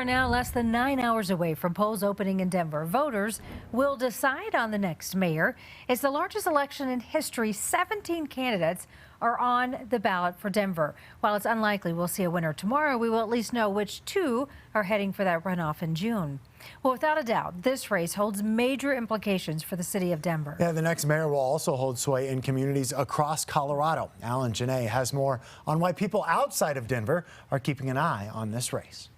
are now less than 9 hours away from polls opening in Denver. Voters will decide on the next mayor. It's the largest election in history. 17 candidates are on the ballot for Denver. While it's unlikely we'll see a winner tomorrow, we will at least know which two are heading for that runoff in June. Well, without a doubt, this race holds major implications for the city of Denver. Yeah, the next mayor will also hold sway in communities across Colorado. Alan Janae has more on why people outside of Denver are keeping an eye on this race.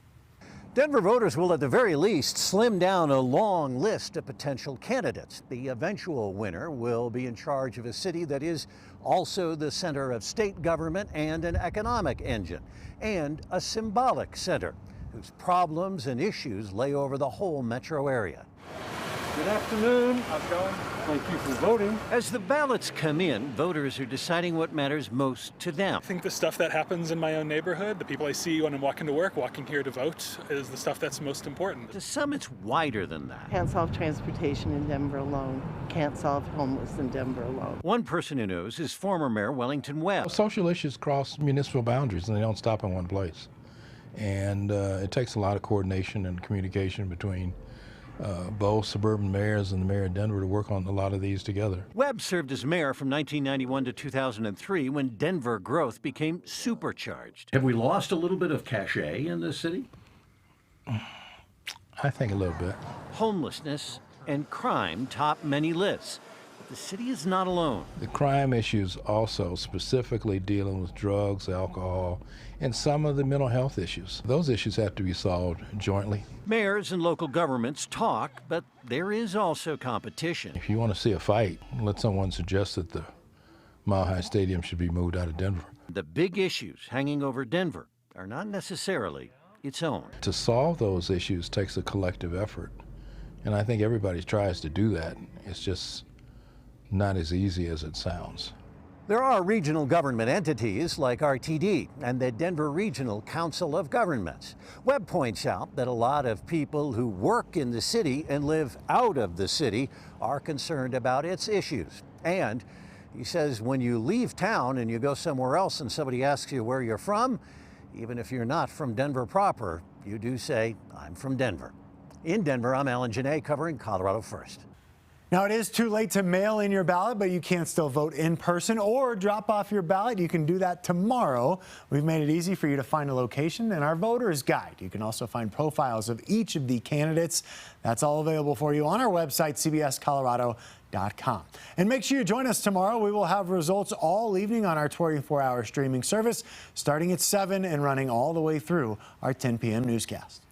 Denver voters will at the very least slim down a long list of potential candidates. The eventual winner will be in charge of a city that is also the center of state government and an economic engine, and a symbolic center whose problems and issues lay over the whole metro area. Good afternoon. How's it going? Thank you for voting. As the ballots come in, voters are deciding what matters most to them. I think the stuff that happens in my own neighborhood, the people I see when I'm walking to work, walking here to vote, is the stuff that's most important. To some, it's wider than that. Can't solve transportation in Denver alone. Can't solve homeless in Denver alone. One person who knows is former Mayor Wellington Webb. Social issues cross municipal boundaries and they don't stop in one place. And it takes a lot of coordination and communication between both suburban mayors and the mayor of Denver to work on a lot of these together. Webb served as mayor from 1991 to 2003 when Denver growth became supercharged. Have we lost a little bit of cachet in the city? I think a little bit. Homelessness and crime top many lists. But the city is not alone. The crime issues also specifically dealing with drugs, alcohol, and some of the mental health issues. Those issues have to be solved jointly. Mayors and local governments talk, but there is also competition. If you want to see a fight, let someone suggest that the Mile High Stadium should be moved out of Denver. The big issues hanging over Denver are not necessarily its own. To solve those issues takes a collective effort, and I think everybody tries to do that. It's just not as easy as it sounds. There are regional government entities like RTD and the Denver Regional Council of Governments. Webb points out that a lot of people who work in the city and live out of the city are concerned about its issues. And he says when you leave town and you go somewhere else and somebody asks you where you're from, even if you're not from Denver proper, you do say, "I'm from Denver." In Denver, I'm Alan Janae covering Colorado First. Now, it is too late to mail in your ballot, but you can still vote in person or drop off your ballot. You can do that tomorrow. We've made it easy for you to find a location in our voters guide. You can also find profiles of each of the candidates. That's all available for you on our website, cbscolorado.com. And make sure you join us tomorrow. We will have results all evening on our 24-hour streaming service, starting at 7 and running all the way through our 10 p.m. newscast.